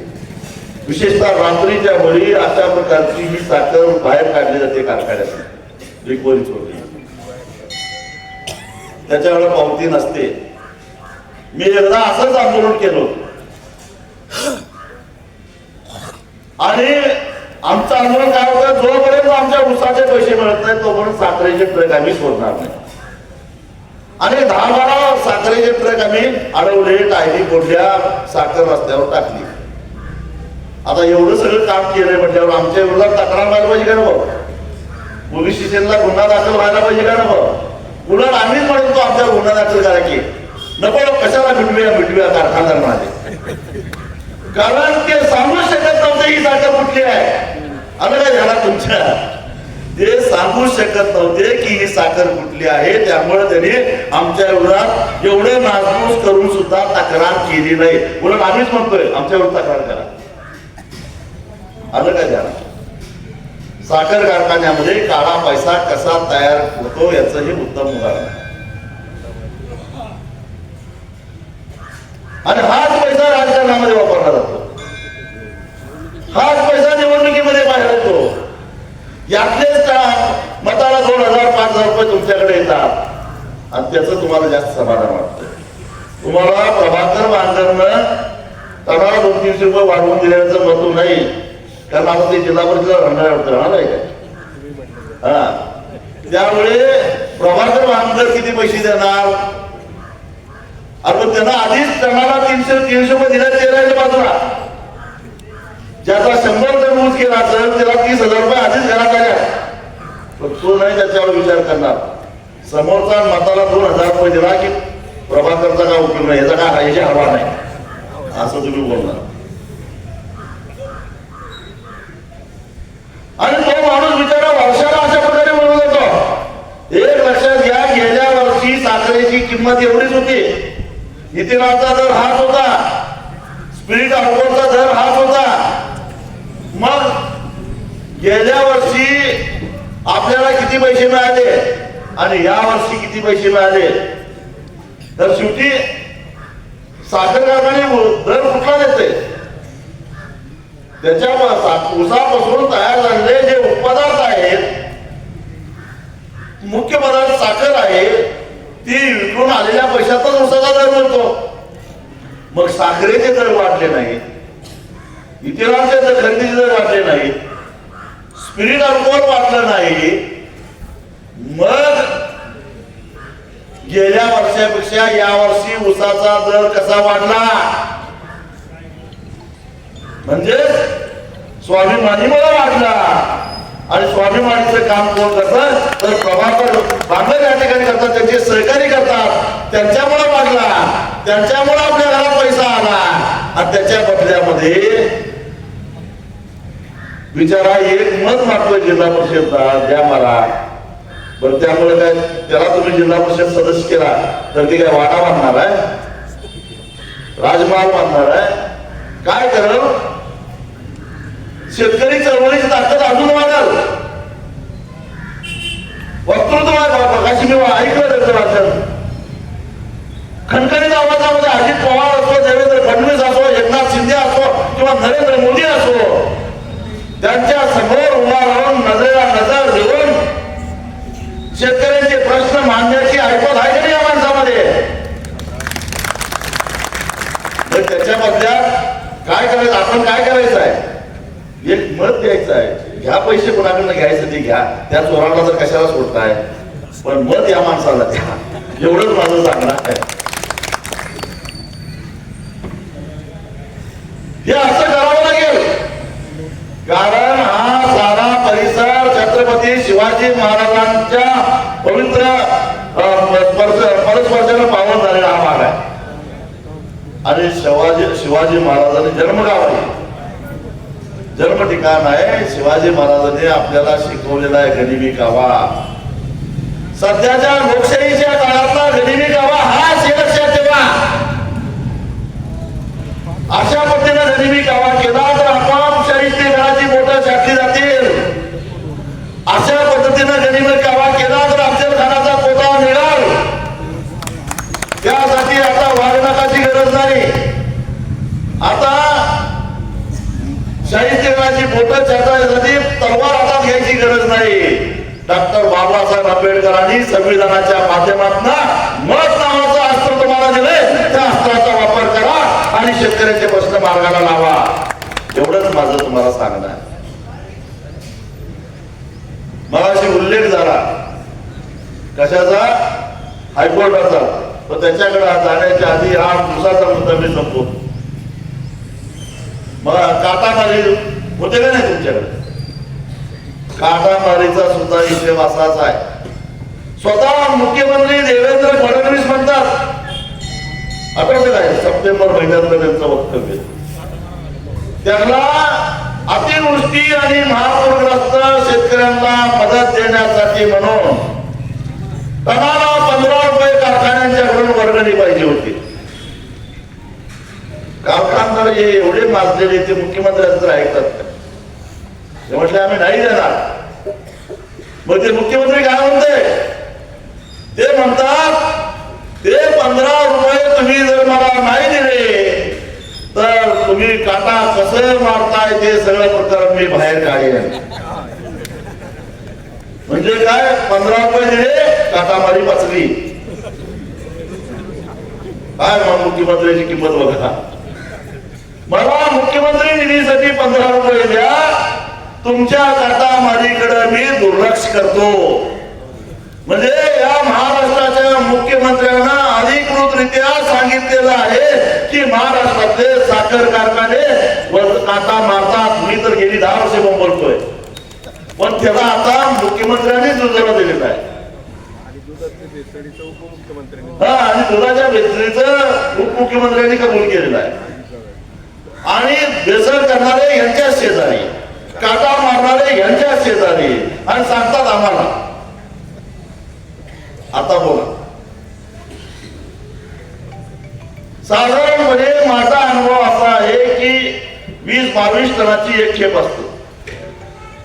विशेषतः रात्रीच्या वेळी अशा प्रकारची ही साखर बाहेर काढली जाते कारखान्यात, रिकव्हरी होते, त्याच्यावर पावती नसते. मी एकदा असंच आंदोलन केलं आणि आमचं आंदोलन काय होतं, जोपर्यंत आमच्या ऊसाचे पैसे मिळत नाही तोपर्यंत साखरेचे ट्रक आम्ही सोडणार नाही. आणि 10-12 साखरेचे ट्रक आम्ही अडवले, टायरी फोडल्या, साखर रस्त्यावर टाकली. आता एवढं सगळं काम केलंय म्हटल्यावर आमच्या विरोधात तक्रार व्हायला पाहिजे का नको, पोलीस स्टेशनला गुन्हा दाखल व्हायला पाहिजे का नको. उलट आम्हीच म्हणतो आमच्यावर गुन्हा दाखल करा की नको, कशाला मिटव्या कारखानदारांमध्ये, कारण ते सांगू शकत नव्हते ही साखर कुठली आहे. आम्ही काय झाला तुमच्या, ते सांगू शकत नव्हते की ही साखर कुठली आहे. त्यामुळे त्यांनी आमच्या विरोधात एवढे नासधूस करून सुद्धा तक्रार केली नाही. उलट आम्हीच म्हणतोय आमच्यावर तक्रार करा. आलं काय झालं, साखर कारखान्यामध्ये काळा पैसा कसा तयार होतो याचं हे उत्तम उदाहरण आहे. आणि हाच पैसा राजकारणामध्ये वापरला जातो, हाच पैसा निवडणुकीमध्ये बाहेर येतो. यातलेच मताला 2,000-5,000 रुपये तुमच्याकडे येतात आणि त्याचं तुम्हाला जास्त समाधान वाटतं. तुम्हाला प्रभाकर बांधरनं त्यांना 200-300 रुपये वाढवून दिल्याचं महत्व नाही, कारण आता ते जिल्हा परिषदेला राहणार आहे का. हा, त्यामुळे प्रभाकर बांधर किती पैसे देणार, अरे त्यांना आधीच त्यांना 300 रुपये दिले ते राहिले बाजूला. ज्याचा 100 जर ऊस केला असेल त्याला 30,000 रुपये आधीच घरात आल्या, पण तो नाही त्याच्यावर विचार करणार. समोरचा मताला 2,000 रुपये दिला की प्रभाकरचा काय उपयोग नाही, याचा काय याची हवा नाही असं तुम्ही बोलणार. आणि तो माणूस बिचारा वर्षाला अशा प्रकारे बोलून येतो. एक लक्षात घ्या, गेल्या वर्षी साखरेची किंमत एवढीच होती, इथेनॉलचा दर हाच होता, स्पिरिट अल्कोहलचा दर हाच होता. मग गेल्या वर्षी आपल्याला किती पैसे मिळाले आणि या वर्षी किती पैसे मिळाले, तर शेवटी साखर कारखाने दर कुठला देते, त्याच्या ऊसापासून तयार झालेले जे उपपदार्थ आहेत, मुख्य पदार्थ साखर आहे, ती विकून आलेल्या पैशातच ऊसाचा दर मिळतो. मग साखरेचे दर वाढले नाही, इथेनॉलचे दर खरेदीचे दर वाढले नाही, स्पिरिट अल्कोहल वाढलं नाही. मग गेल्या वर्षापेक्षा या वर्षी ऊसाचा दर कसा वाढला, म्हणजे स्वाभिमानीमुळे वाढला. आणि स्वाभिमानीचं काम कोण करतात, तर प्रभाकर बांधर या ठिकाणी करतात, त्यांचे सहकारी करतात, त्यांच्यामुळे वाढला, त्यांच्यामुळे आपल्या घरात पैसा आला. आणि त्याच्या बदल्यामध्ये बिचारा एक मत मागतोय जिल्हा परिषदला, द्या मला. बरं, त्यामुळे काय त्याला तुम्ही जिल्हा परिषद सदस्य केला तर ते काय वाटा बांधणार आहे, राजमहाल बांधणार आहे, काय करल. शेतकरी चळवळीची ताकद अजून वाढेल. वक्तृत्व प्रकाशी मी ऐकलं त्याचं वाचन, खणखणीत आवाजामध्ये अजित पवार असो, देवेंद्र फडणवीस असो, एकनाथ शिंदे असो किंवा नरेंद्र मोदी असो, त्यांच्या समोर उभा राहून नजरेला नजर देऊन शेतकऱ्यांचे प्रश्न मांडण्याची ऐपत आहे की या माणसामध्ये. तर त्याच्या बदल्यात काय करायचं, आपण काय करायचं आहे, एक मत द्यायचं आहे. घ्या पैसे कोणाकडनं घ्यायचं ते घ्या, त्या चोराला तर कशाला सोडताय, पण मत या माणसाला द्या, एवढंच माझं सांगणं आहे. हे असं करावं लागेल, कारण हा सारा परिसर छत्रपती शिवाजी महाराजांच्या पवित्र परस्पर्शानं पावन झालेला हा भाग आहे. आणि शिवाजी महाराजांचे जन्मगाव आहे. जन्म ठिकाण आहे. शिवाजी महाराजांनी आपल्याला शिकवलेला आहे गरिबी कावा. सध्याच्या लोकशाहीच्या काळातला गरिबी कावा हा लक्षात ठेवा. अशा पद्धतीने गरिबी कावा केला तर आपोआप शाहीची घराची बोटं छाटली जातील. अशा पद्धतीने गरिबी कावा केला तर अफजल खानाचा कोटा मिळाल. त्यासाठी आता वाघनखाची गरज नाही. आता शाहीची घराची बोटं छाटायसाठी तलवार हातात घ्यायची गरज नाही. डॉक्टर बाबासाहेब आंबेडकरांनी संविधानाच्या माध्यमातून मत नावाचं अस्त्र तुम्हाला दिलंय. त्या अस्त्राचा वापर करा आणि शेतकऱ्यांचे प्रश्न मार्गाला लावा. एवढंच माझं तुम्हाला सांगणं आहे. मगाशी उल्लेख झाला कशाचा? हायकोर्टाचा. पण त्याच्याकडे जाण्याच्या आधी हा दुसराचा मुद्दा मी संपवतो. मग काटामारी होते का नाही तुमच्याकडे? काटामारीचा सुद्धा हिशेब असाच आहे. स्वतः मुख्यमंत्री देवेंद्र फडणवीस म्हणतात, आठवते काय सप्टेंबर महिन्यातलं त्यांचं वक्तव्य, त्यांना अतिवृष्टी आणि महापूरग्रस्त शेतकऱ्यांना मदत देण्यासाठी म्हणून टनाला 15 रुपये कारखान्यांच्याकडून वर्गणी पाहिजे होती. कारखानदार हे एवढे माजलेले ते मुख्यमंत्र्यांचं तर ऐकतात का? ते म्हटले आम्ही नाही देणार. मग ते मुख्यमंत्री काय म्हणते? ते म्हणतात ते 15 रुपये तुम्ही जर मला नाही दिले तर तुम्ही काटा कसं मारताय ते सगळं प्रकरण मी बाहेर काढेन. म्हणजे काय? 15 रुपये दिले, काटामारी पचली. काय मग मुख्यमंत्र्याची किंमत बघा. मला मुख्यमंत्री निधीसाठी 15 रुपये द्या, तुमच्या काटामारीकडे मी दुर्लक्ष करतो. म्हणजे या महाराष्ट्राच्या मुख्यमंत्र्यांना अधिकृतरित्या सांगितलेलं आहे की महाराष्ट्रातले साखर कारखाने काटा मारतात. मी तर गेली 10 वर्षे बोलतोय, पण त्याला आता मुख्यमंत्र्यांनी दुजोरा दिलेला आहे. आणि दुधाच्या भेसळीचं उपमुख्यमंत्र्यांनी कबूल केलेलं आहे. आणि भेसळ करणारे यांच्या शेजारी, काटा मारणारे यांच्या शेजारी, आणि सांगतात आम्हाला. आता बोला. साधारणपणे माझा अनुभव असा आहे की 20-22 टनाची एक खेप असते.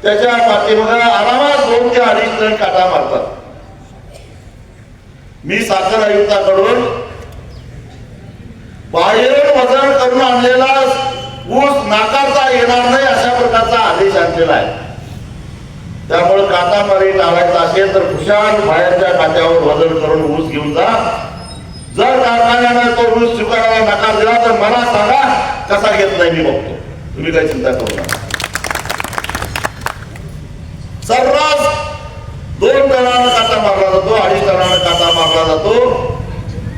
त्याच्या पाठीमागे आरामात 2 ते 2.5 टन काटा मारतात. मी साखर आयुक्ताकडून बाहेरून वजन करून आणलेला ऊस नाकारता येणार नाही अशा प्रकारचा आदेश आणलेला आहे. त्यामुळे काटामारी टाळायचा असेल तर खुशाल बाहेरच्या काट्यावर वजन करून ऊस घेऊन जा. जर कारखान्यानं तो ऊस स्वीकारायला नकार दिला तर मला सांगा, कसा घेत नाही मी बघतो. तुम्ही काही चिंता करू नका. सर्रास 2 टनानं काटा मारला जातो, 2.5 टनानं काटा मारला जातो.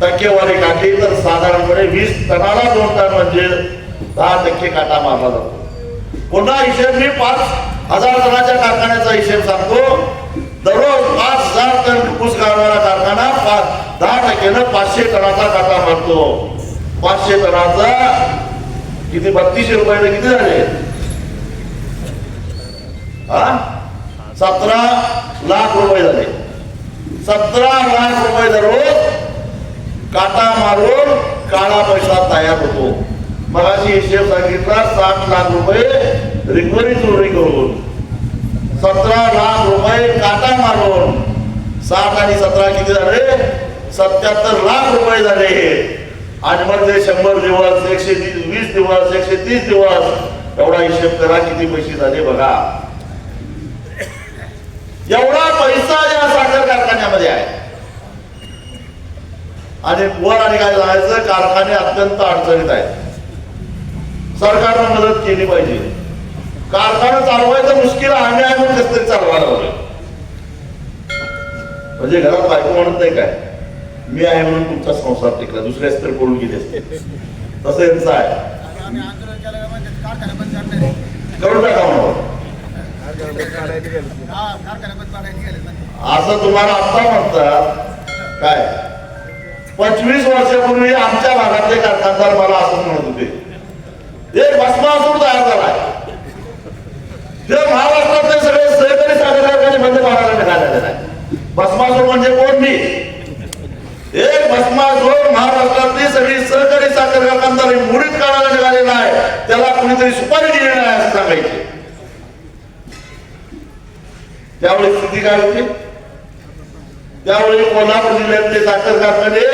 टक्केवारी काढली तर साधारणपणे 20 टनाला 2 टन म्हणजे 10% काटा मारला जातो. पुन्हा हिशेब मी 5,000 टनाच्या कारखान्याचा हिशेब सांगतो. दररोज 5,000 टन ऊस काढणारा कारखाना 10%नं 500 टनाचा काटा मारतो. 500 टनाचा किती? 3200 रुपये किती झाले? 17 लाख रुपये झाले. 17 लाख रुपये दररोज काटा मारून काळा पैसा तयार होतो. मगाशी हिशेब सांगितला 60 लाख रुपये रिकव्हरी चोरी करून, 17 लाख रुपये काटा मारून, 60 आणि 17 किती झाले? 77 लाख रुपये झाले. आणि मग ते 100 दिवस, 120 दिवस, 130 दिवस, एवढा हिशेब करा किती पैसे झाले बघा. एवढा पैसा या साखर कारखान्यामध्ये आहे. आणि वर आणि काय सांगायचं, कारखाने अत्यंत अडचणीत आहेत. सरकारनं मदत केली पाहिजे. कारखाना चालवायचं मुश्किल आम्ही आहे म्हणून कसं तरी चालवायला हवं. म्हणजे घरात बायको म्हणत नाही काय, मी आहे म्हणून तुमचा संसार टिकला, दुसऱ्याच तर पळून गेले असते. तसं यांचं आहे. करून टाका म्हणून असं तुम्हाला आता म्हणतात काय. 25 वर्षापूर्वी आमच्या भागातले कारखानदार मला असं म्हणत होते, एक भस्मासूर तयार झालाय. हे महाराष्ट्रातले सगळे सहकारी साखर कारखाने बंद पाडायला निघालेले नाही. भस्मासूर म्हणजे कोण? मी एक भस्मासूर महाराष्ट्रातली सगळी सहकारी साखर कारखानदारी मुडीत काढायला निघालेला आहे. त्याला कुणीतरी सुपारी दिली नाही असं सांगायचे. त्यावेळी स्थिती काय होती? त्यावेळी कोल्हापूर जिल्ह्यातले साखर कारखाने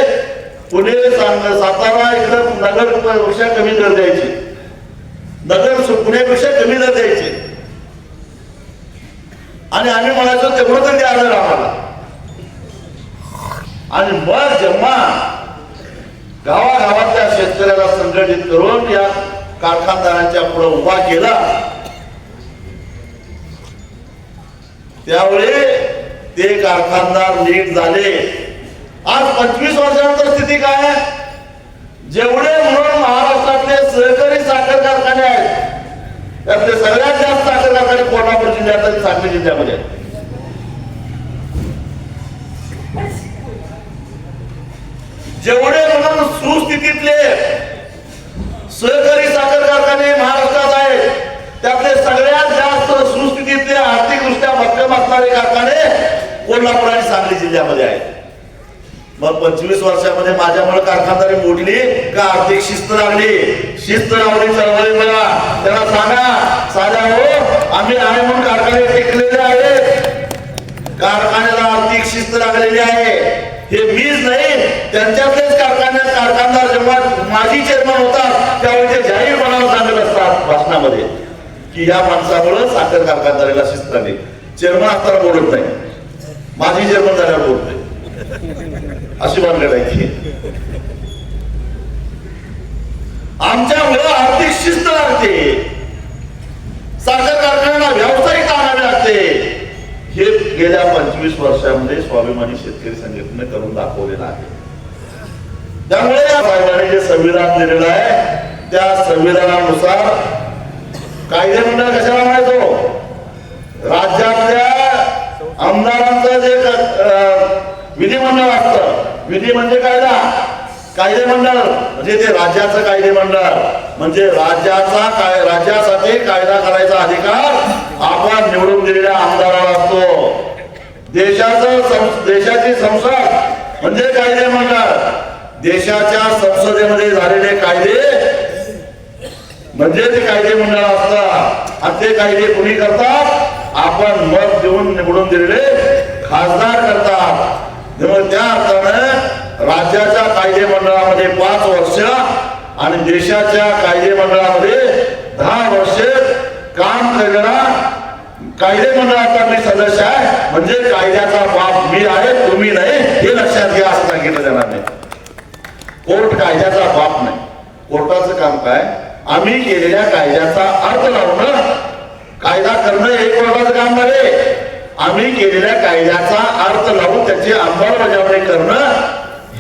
पुणे सातारा इकडं नगरपेक्षा कमी दर द्यायचे. नगर पुण्यापेक्षा कमी दर द्यायचे आणि आम्ही म्हणायचो तेवढं तरी आलं आम्हाला. आणि मग जेव्हा गावागावातल्या शेतकऱ्याला संघटित करून या कारखानदारांच्या पुढे उभा केला त्यावेळी ते कारखानदार नीट झाले. आज 25 वर्षानंतर स्थिती काय आहे? जेवढे म्हणून महाराष्ट्रातले सहकारी साखर कारखाने आहेत त्यातले सगळ्यात जास्त साखर कारखाने कोल्हापूर जिल्ह्यात आणि सांगली जिल्ह्यामध्ये आहेत. जेवढे म्हणून सुस्थितीतले सहकारी साखर कारखाने महाराष्ट्रात आहेत त्यातले सगळ्यात जास्त सुस्थितीतले आर्थिकदृष्ट्या भक्कम असणारे कारखाने कोल्हापूर आणि सांगली जिल्ह्यामध्ये आहेत. मग 25 वर्षामध्ये माझ्यामुळे कारखानदारी मोडली का आर्थिक शिस्त लागली? शिस्त लावली चळवळीला. त्याला सांगा साध्या हो आम्ही आहे म्हणून कारखाने टिकलेले आहेत. कारखान्याला आर्थिक शिस्त लागलेली आहे. हे मीच नाही त्यांच्यातलेच कारखानदार जेव्हा माजी चेअरमन होतात त्यावेळी ते जाहीरपणाला सांगत असतात भाषणामध्ये की या माणसामुळे साखर कारखानदारीला शिस्त लागली. चेअरमन असताना बोलत नाही, माजी चेअरमन झाल्यावर बोलतोय. अशी मानलेलं आहे. आमच्यामुळे आर्थिक शिस्त लागते. साखर कारखान्याला व्यावसायिकता आणावी लागते. हे गेल्या 25 वर्षामध्ये स्वाभिमानी शेतकरी संघटनेने करून दाखवलेलं आहे. त्यामुळे या साहेबांनी जे संविधान दिलेलं आहे त्या संविधानानुसार कायदे मंडळ कशाला म्हणायचो? राज्यातल्या आमदारांचं जे विधिमंडळ असतं. विधी म्हणजे कायदा, कायदे मंडळ म्हणजे ते राज्याचं कायदे मंडळ म्हणजे राज्यासाठी कायदा करायचा अधिकार आपण निवडून दिलेल्या आमदाराला असतो. देशाची संसद म्हणजे कायदे मंडळ. देशाच्या संसदेमध्ये झालेले कायदे म्हणजे ते कायदे मंडळ असतात आणि ते कायदे कुणी करतात? आपण मत देऊन निवडून दिलेले खासदार करतात. त्या अर्थानं राज्याच्या कायदे मंडळामध्ये 5 वर्ष आणि देशाच्या कायदे मंडळामध्ये 10 वर्ष काम करणारा कायदे मंडळाचा मी सदस्य आहे. म्हणजे कायद्याचा बाप मी आहे, तुम्ही नाही हे लक्षात घ्या असं सांगितलं जाणार नाही. कोर्ट कायद्याचा बाप नाही. कोर्टाचं काम काय? आम्ही केलेल्या कायद्याचा अर्थ लावणं. कायदा करणं हे कोर्टाचं काम नव्हे. आम्ही केलेल्या कायद्याचा अर्थ लावून त्याची अंमलबजावणी करणं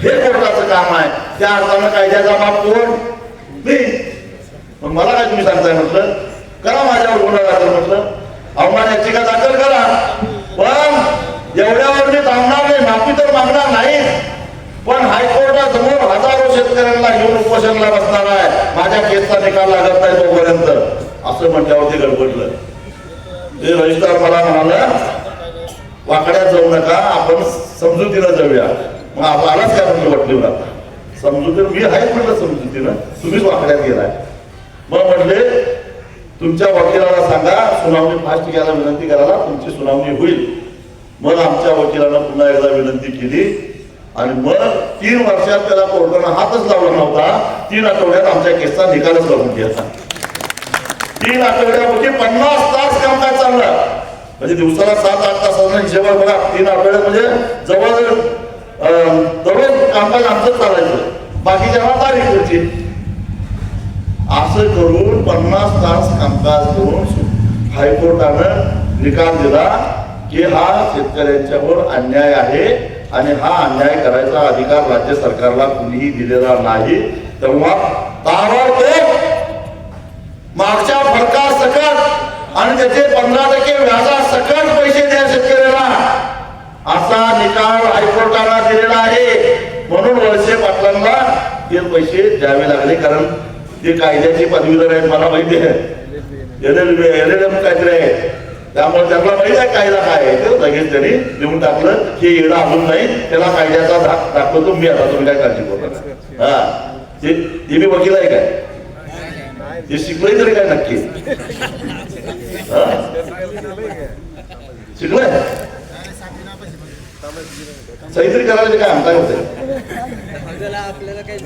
हे कोर्टाचं काम आहे. त्या अर्थानं कायद्याचा बाप कोण? मी. मग मला काय तुम्ही सांगताय? म्हटलं करा माझ्यावर गुन्हा दाखल. म्हटलं अवमान याचिका दाखल करा, पण एवढ्यावर मी थांबणार नाही. माफी तर मागणार नाही, पण हायकोर्टासमोर हजारो शेतकऱ्यांना घेऊन उपोषणला बसणार आहे. माझ्या केसचा निकाल लागत नाही तोपर्यंत असं म्हटल्यावरती गडबडलं. ते रजिस्ट्रार मला म्हणाला वाकड्यात जाऊ नका, आपण समजुतीला जाऊया. मग आलाच काय म्हटलं वटलीवर आता समजुतीनं मी आहे म्हटलं समजुतीनं तुम्हीच वाकड्यात गेलाय. मग म्हटले तुमच्या वकिलाला सांगा सुनावणी फास्ट घ्यायला विनंती करायला, तुमची सुनावणी होईल. मग आमच्या वकिलानं पुन्हा एकदा विनंती केली आणि मग 3 वर्षात त्याला कोर्टानं हातच लावला नव्हता. 3 आठवड्यात आमच्या केसचा निकालच लावून घ्यायचा. 3 आठवड्यामध्ये 50 तास कामकाज चाललं. म्हणजे दिवसाला 7-8 तासांना हिशेबात बघा. 3 आठवड्यात म्हणजे जवळ दररोज कामकाज आमचं चालायचं. बाकीच्या तारीख होती. असं करून 50 तास कामकाज करून हायकोर्टानं निकाल दिला की हा शेतकऱ्यांच्यावर अन्याय आहे आणि हा अन्याय करायचा अधिकार राज्य सरकारला कुणीही दिलेला नाही. तेव्हा ताबडतोब मागच्या फरका सकट आणि त्याचे 15% व्याजा सकट पैसे द्या शेतकऱ्याला असा निकाल हायकोर्टाला दिलेला आहे. म्हणून वळसे पाटलांना ते पैसे द्यावे लागले, कारण ते कायद्याची पदवीधर आहेत मला माहिती आहे. LLM काहीतरी आहे, त्यामुळे त्यांना माहिती आहे कायदा काय आहे ते लगेच त्यांनी लिहून टाकलं की येणं अजून नाही, त्याला कायद्याचा धाक दाखवतो मी, आता तुम्ही काय काळजी करू नका. हा ते मी वकील आहे काय, ते शिकलोय तरी काय नक्की शिकलोय सहीतरी करायला काय आमचा होते. आपल्याला काही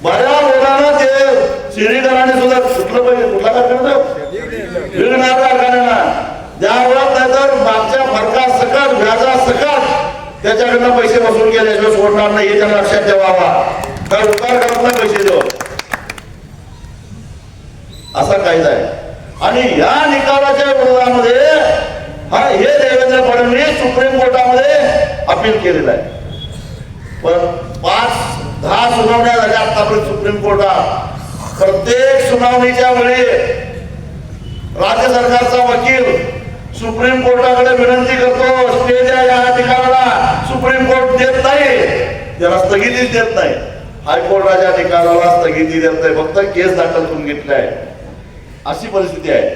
बऱ्या लोकांना ते शिरीकराने सुद्धा सुटलं पाहिजे. कुठला कारखाना विघणार कारखान्यांना ज्यावेळेस नाही तर मागच्या फरका सकट व्याजा सकट त्याच्याकडनं पैसे वसूल केल्याशिवाय सोडणार नाही हे त्यांना लक्षात ठेवावा. काय उपकार करत नाही पैसे देऊ असा कायदा आहे. आणि या निकालाच्या विरोधामध्ये हे देवेंद्र फडणवीस सुप्रीम कोर्टामध्ये अपील केलेलं आहे. पण 5-10 सुनावण्या झाल्या आतापर्यंत सुप्रीम कोर्टात. प्रत्येक सुनावणीच्या वेळी राज्य सरकारचा वकील सुप्रीम कोर्टाकडे विनंती करतो स्टे द्या या निकालाला, सुप्रीम कोर्ट देत नाही, त्याला स्थगितीच देत नाही. हायकोर्टाच्या निकालाला स्थगिती देत नाही, फक्त केस दाखल करून घेतली आहे. अशी परिस्थिती आहे.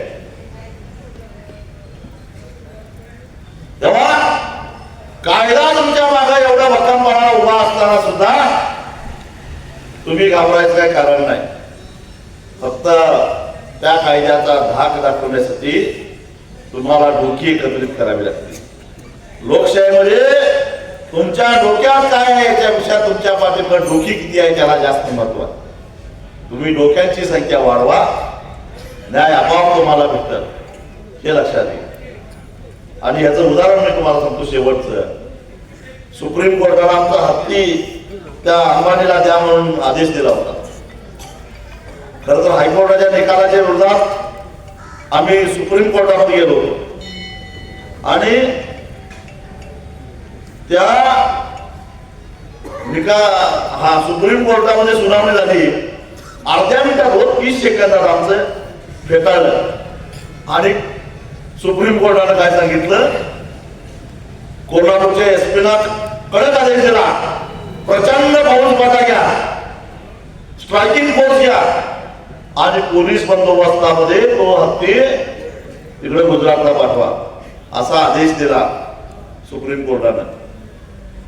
तेव्हा कायदा तुमच्या मागे एवढा भक्कमपणा उभा असताना सुद्धा तुम्ही घाबरायचं काही कारण नाही. फक्त त्या कायद्याचा धाक दाखवण्यासाठी तुम्हाला डोकी एकत्रित करावी लागतील. लोकशाहीमध्ये तुमच्या डोक्यात काय आहे याच्यापेक्षा तुमच्या पाठीकडे डोकी किती आहे त्याला जास्त महत्व आहे. तुम्ही डोक्यांची संख्या वाढवा, न्याय आपोआप तुम्हाला भेटल हे लक्षात घ्या. आणि याचं उदाहरण मी तुम्हाला सांगतो शेवटचं. सुप्रीम कोर्टाला आमचा हत्ती त्या अंबानीला द्या म्हणून आदेश दिला होता. खरं तर हायकोर्टाच्या निकालाच्या विरोधात आम्ही सुप्रीम कोर्टामध्ये गेलो होतो आणि त्या सुप्रीम कोर्टामध्ये सुनावणी झाली. अर्ध्या मिनिटात 30 सेकंदात आमचं फेटाळलं आणि सुप्रीम कोर्टाने काय सांगितलं, कोल्हापूरच्या एसपीना कडक आदेश दिला, प्रचंड पाऊस बघा घ्या, स्ट्रायकिंग फोर्स घ्या आणि पोलीस बंदोबस्तामध्ये तो हत्ती तिकडे गुजरातला पाठवा असा आदेश दिला सुप्रीम कोर्टानं.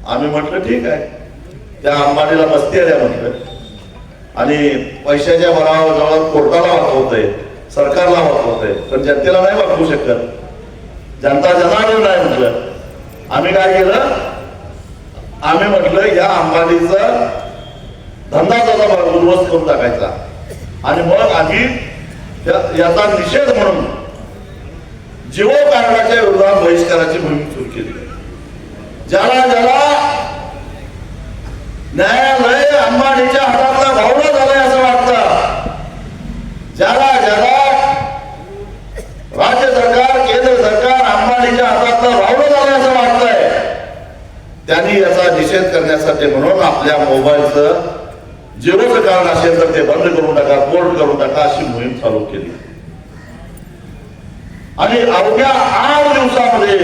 आम्ही म्हटलं ठीक आहे, त्या अंबानीला मस्ती आल्या म्हटलं आणि पैशाच्या भरावाजवळ कोर्टाला वाचवतंय, सरकारला वाचवतंय, पण जनतेला नाही वाचवू शकत. जनता जनार्दन नाही म्हटलं. आम्ही काय केलं, आम्ही म्हटलं या अंबानीचा धंदाचा उद्ध्वस्त करून टाकायचा आणि मग आम्ही याचा निषेध म्हणून जिओ कार्डाच्या विरोधात बहिष्काराची मोहीम सुरू केली. ज्याला ज्याला न्यायालय अंबानीच्या हातातला भावना झालाय असं वाटतं, ज्याला ज्याला राज्य सरकार केंद्र सरकार अंबानीच्या हातातला भावना झालाय असं वाटतंय, त्यांनी याचा निषेध करण्यासाठी म्हणून आपल्या मोबाईलचं जिओचं कार्ड असेल तर ते बंद करून टाका, पोर्ट करून टाका अशी मोहीम चालू केली. आणि अवघ्या 8 दिवसामध्ये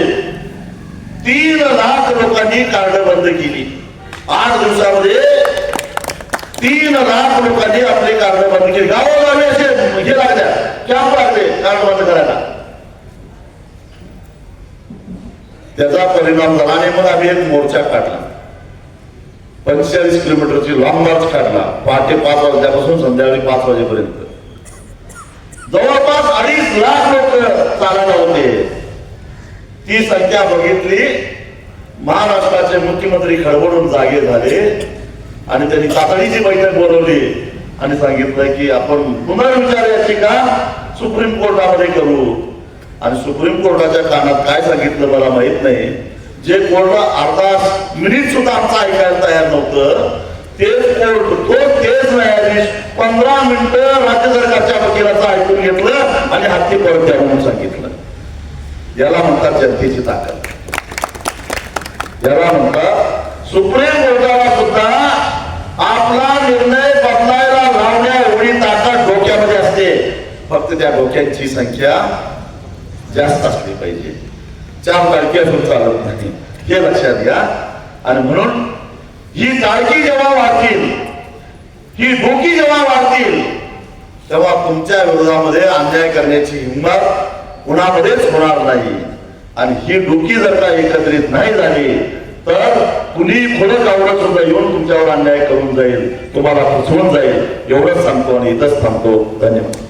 3 लाख लोकांनी कार्ड बंद केली. 8 दिवसामध्ये 3 लाख लोकांनी आपले कार्ड बंद केली. गावोगावी असे हे लागल्या कॅम्प लागले कार्ड बंद करायला. त्याचा परिणाम झाला आणि मग आम्ही एक मोर्चा काढला. 45 किलोमीटरची लॉंग मार्च काढला. पहाटे 5 वाजल्यापासून संध्याकाळी 5 वाजेपर्यंत जवळपास 2.5 लाख लोक चालायला होते. ती संख्या बघितली, महाराष्ट्राचे मुख्यमंत्री खडबडून जागे झाले आणि त्यांनी तातडीची बैठक बोलवली आणि सांगितलं की आपण पुनर्विचार याचिका सुप्रीम कोर्टामध्ये करू. आणि सुप्रीम कोर्टाच्या कानात काय सांगितलं मला माहित नाही, जे कोर्ट अर्धा मिनिट सुद्धा आमचं ऐकायला तयार नव्हतं तेच कोर्ट तेच न्यायाधीश 15 मिनिटं राज्य सरकारच्या वकिलाचं ऐकून घेतलं आणि हत्ती परत द्या म्हणून सांगितलं. याला म्हणतात जनतेची ताकद, याला म्हणतात सुप्रीम कोर्टाला सुद्धा आपला निर्णय बदलायला लावण्या एवढी ताकद डोक्यामध्ये असते. फक्त त्या डोक्यांची संख्या जास्त असली पाहिजे. 4 तारखे असून चालत नाही हे लक्षात घ्या. आणि म्हणून ही तारखी जेव्हा वाढतील, ही डोकी जेव्हा वाढतील तेव्हा तुमच्या विरोधामध्ये अन्याय करण्याची हिंमत कुणामध्येच होणार नाही. आणि ही डोकी जर का एकत्रित नाही झाली तर कुणी खोडं कावडं सुद्धा येऊन तुमच्यावर अन्याय करून जाईल, तुम्हाला फसवून जाईल. एवढंच सांगतो आणि इथंच थांबतो. धन्यवाद.